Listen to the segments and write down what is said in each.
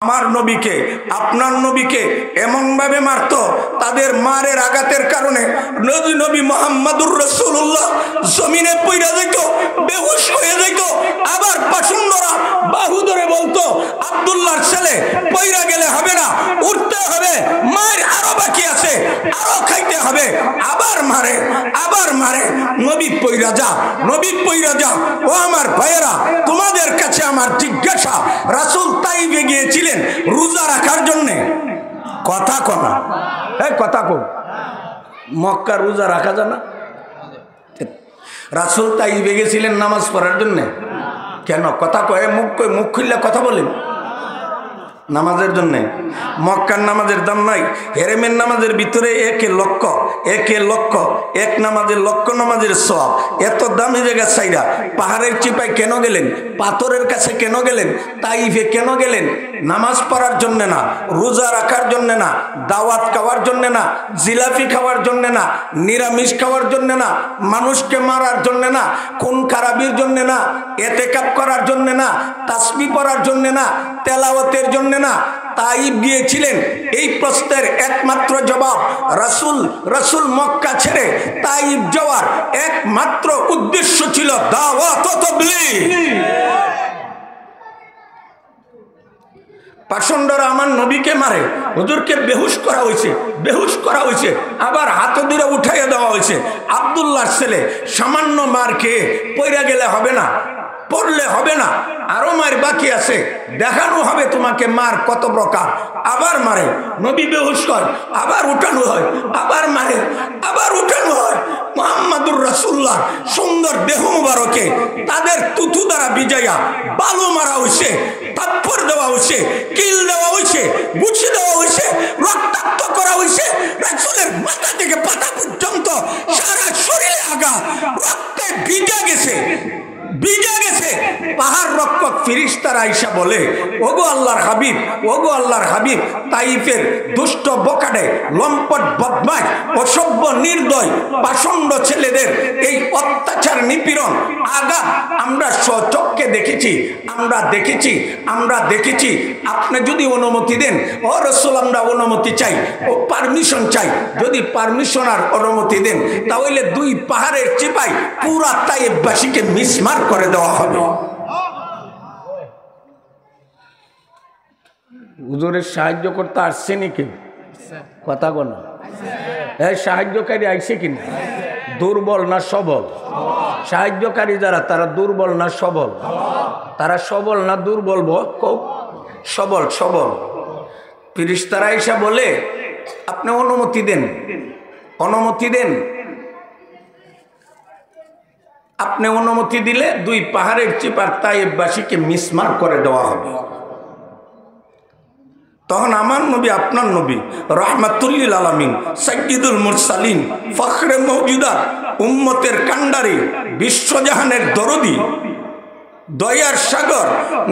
আমার নবীকে আপনার নবীকে এমন ভাবে মারত, তাদের মারের আঘাতের কারণে নবী মুহাম্মদুর রাসূলুল্লাহ জমিনে পড়ে যেত, বেহুশ হয়ে যেত। আবার পাশুন্ডরা বাহু ধরে বলতো, আব্দুল্লাহর ছেলে পড়ে গেলে হবে না, উঠতে হবে, মার আরো বাকি আছে, আরো খাইতে হবে। আবার মারে, আবার মারে। নবী পড়ে যা, নবী পড়ে যা। ও আমার ভাইয়েরা, তোমাদের কাছে আমার জিজ্ঞাসা, রাসূল তাইফে গিয়েছিলেন রোজা রাখার জন্য। কথা কনা কথা কো, মক্কা রোজা রাখা যায় না? রাসূল তাইফে গেছিলেন নামাজ পড়ার জন্য। কেন? কথা কয়, মুখ খুললে কথা বলেন। নামাজের জন্য। মক্কার নামাজের দাম নাই। হেরেমের নামাজের ভিতরে একে লক্ষ, এক নামাজের লক্ষ নামাজের সওয়াব। এত দামি জায়গা সাইরা পাহাড়ের চিপায় কেন গেলেন? পাথরের কাছে কেন গেলেন? তাইফে কেন গেলেন? নামাজ পড়ার জন্য না, রোজা রাখার জন্য না, দাওয়াত খাওয়ার জন্য না, জিলাপি খাওয়ার জন্য না, নিরামিষ খাওয়ার জন্য না, মানুষকে মারার জন্য না, খুন খারাপির জন্য না, এতেকাব করার জন্য না, তাসবিহ পড়ার জন্য না, তেলাওয়াতের জন্য না। তাইফ গিয়েছিলেন। এই প্রশ্নের একমাত্র জবাব, রাসূল মক্কা ছেড়ে তাইফ যাওয়ার একমাত্র উদ্দেশ্য ছিল দাওয়াত ও তাবলীগ। পাষণ্ডরা আমার নবীকে মারে, হুজুরকে বেহুশ করা হয়েছে, আবার হাত ধরে উঠাইয়া দেওয়া হয়েছে। আব্দুল্লাহর ছেলে সামান্য মার খেয়ে পড়ে গেলে হবে না, পড়লে হবে না, আরো মার বাকি আছে, দেখানো হবে তোমাকে মার কত প্রকার। আবার মারে, নবী বেহুশ কর, আবার উঠানো হয়, আবার মারে, আবার উঠানো হয়। মুহাম্মদুর রাসূলুল্লাহ সুন্দর দেহ মুবারকে তাদের তুতু দ্বারা বিজাইয়া বালু মারা হয়েছে, থাপ্পড় দেওয়া হয়েছে, কিল দেওয়া হয়েছে, গুছি দেওয়া হয়েছে, রক্তাক্ত করা হয়েছে। রাসূলের মাথা থেকে পাতা পর্যন্ত সারা শরীরে আগা রক্তে ভিজে গেছে। পাহাড় রক্ষক ফেরেশতারা আয়েশা বলে, ওগো আল্লাহর হাবিব, তাইফের দুষ্ট বকাটে লম্পট বদমাশ অসভ্য নির্দয় পাষণ্ড ছেলেদের এই অত্যাচার নিপীড়ন আঘাত আমরা স্বচক্ষে দেখেছি। আপনি যদি অনুমতি দেন, ও রাসূল আমরা অনুমতি চাই, ও পারমিশন চাই। যদি পারমিশন আর অনুমতি দেন, তাহলে দুই পাহাড়ের চিপায় পুরা তাইফবাসীকে মিসমার করে দেওয়া হবে। হুজুরের সাহায্য করতে আসছে নাকি? কথা বল, সাহায্যকারী আইছে কিনা? দুর্বল না সবল? সাহায্যকারী যারা, তারা দুর্বল না সবল? তারা সবল না দুর্বল? সবল। ফেরেশতারা আয়েশা বলে, আপনি অনুমতি দেন। আপনি অনুমতি দিলে দুই পাহাড়ের চিপার তাইফবাসীকে মিসমার করে দেওয়া হবে। তখন আমার নবী, আপনার নবী, রাহমাতুল লিল আলামিন, সাইয়্যিদুল মুরসালিন, ফখরে মওজুদাত, উম্মতের কান্ডারি, বিশ্বজাহানের দরদি, দয়ার সাগর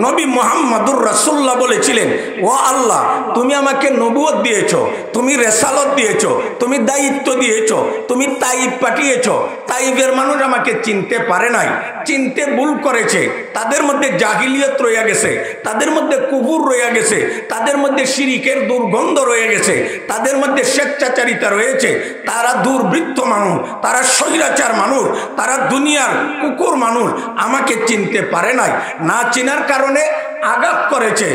নবী মুহাম্মদুর রাসূলুল্লাহ বলেছিলেন, ও আল্লাহ, তুমি আমাকে নবুয়ত দিয়েছো, তুমি রিসালাত দিয়েছো, তুমি দায়িত্ব দিয়েছো, তুমি তাইফ পাঠিয়েছো। তাইফের মানুষ আমাকে চিনতে পারে নাই, চিনতে ভুল করেছে। তাদের মধ্যে জাহিলিয়ত রয়ে গেছে, তাদের মধ্যে কুফর রয়ে গেছে, তাদের মধ্যে শিরিকের দুর্গন্ধ রয়ে গেছে, তাদের মধ্যে স্বেচ্ছাচারিতা রয়েছে। তারা দুর্বৃত্ত মানুষ, তারা স্বৈরাচার মানুষ, তারা দুনিয়ার কুকুর মানুষ, আমাকে চিনতে পারে নাই। না চিনার কারণে আঘাত করেছে,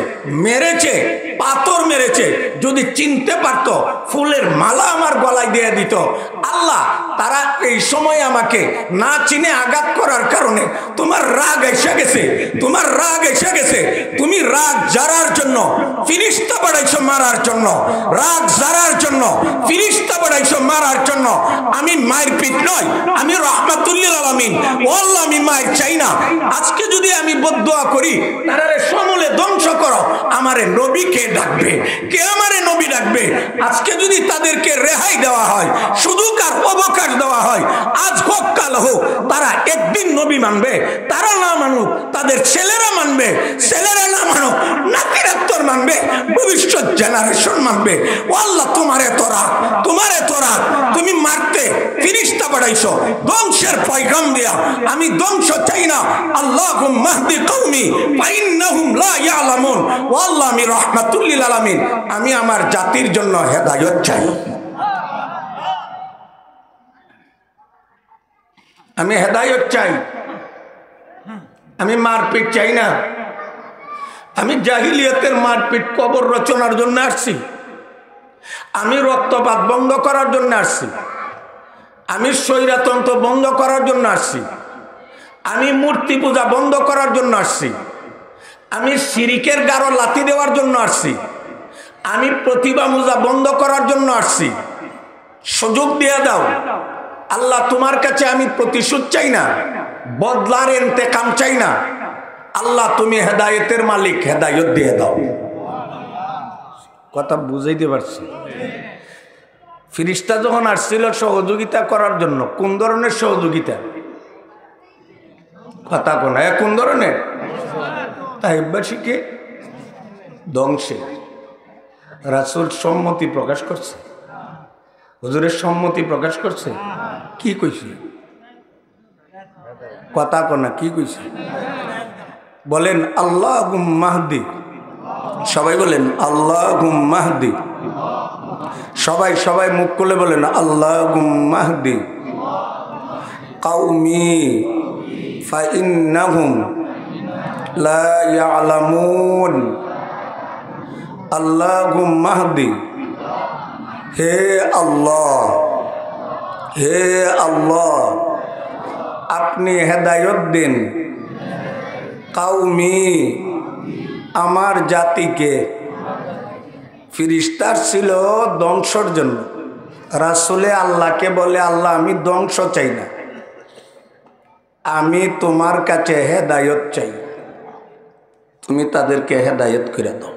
মেরেছে, পাথর মেরেছে। যদি চিনতে পারত, ফুলের মালা আমার গলায় দিয়ে দিত। আল্লাহ, তারা এই সময় আমাকে না চিনে আঘাত করার কারণে তোমার রাগ এসে গেছে, তুমি রাগ জারার জন্য ফেরেশতা পাঠাইছো মারার জন্য, রাগ জারার জন্য ফেরেশতা পাঠাইছো মারার জন্য। আমি মায়ের পিঠ নয়, আমি রাহমাতুল লিল আলামিন। ও আল্লাহ, আমি মায়ের চাই না। আজকে যদি আমি বদদুয়া করি, তারারে সমূলে ধ্বংস করো, আমারে নবী কে ডাকবে? কে আমারে নবী ডাকবে? আজকে যদি তাদেরকে রেহাই দেওয়া হয়, সুযোগ আর অবকাশ দেওয়া হয়, আজ হোক কাল হোক, তারা একদিন নবী মানবে। তারা না মানুক, তাদের ছেলেরা মানবে, ছেলেরা না মানুক, নাতিরাত্তর মানবে, ভবিষ্যৎ জেনারেশন মানবে। ও আল্লাহ, তোমার এত রাগ, তুমি মারতে ফেরেশতা পাঠাইছো ধ্বংসের পয়গাম দিয়া। আমি ধ্বংস চাই না। আল্লাহুম্মা হদি কওমি ফাইন্নাহুম লা ইয়ালামুন। ও আল্লাহ, আমি রাহমাতুল লিল আলামিন, আমি আমার জাতির জন্য হেদায়েত চাই। আমি হেদায়েত চাই, আমি মারপিট চাই না। আমি জাহিলিয়াতের মারপিট কবর রচনার জন্য আসছি, আমি রক্তপাত বন্ধ করার জন্য আসছি, আমি স্বৈরতন্ত্র বন্ধ করার জন্য আসছি, আমি মূর্তি পূজা বন্ধ করার জন্য আসছি, আমি শিরিকের গাঢ় লাথি দেওয়ার জন্য আসছি, আমি প্রতিভা পূজা বন্ধ করার জন্য আসছি। সুযোগ দিয়ে দাও আল্লাহ, তোমার কাছে আমি প্রতিশোধ চাই না, বদলার ইন্তেকাম চাই না। আল্লাহ, তুমি হেদায়েতের মালিক, হেদায়েত দিয়ে দাও। কথা বুঝাইতে পারছি? ফেরেশতা যখন আসছিল সহযোগিতা করার জন্য, কোন ধরনের সহযোগিতা? কথা কোন কোন ধরনের? তাইবাসীকে ধ্বংসে রাসূল সম্মতি প্রকাশ করছে, হুজুরের সম্মতি প্রকাশ করছে। কি কইছে? কথা কোনা কি কইছে? বলেন আল্লাহুম্মা হদি। সবাই বলেন আল্লাহুম্মা হদি। সবাই সবাই মুখ খুলে বলেন আল্লাহুম্মা হদি কওমি ফাইন্নাহুম লা ইয়ালামুন। আল্লাহুম্মা হদি, হে আল্লাহ, হে আল্লাহ, আপনি হেদায়েত দিন কওমি, আমার জাতিকে। ফেরেশতা ছিল ধ্বংসের জন্য, রাসূলে আল্লাহকে বলে আল্লাহ, আমি ধ্বংস চাই না, আমি তোমার কাছে হেদায়েত চাই, তুমি তাদেরকে হেদায়েত করে দাও।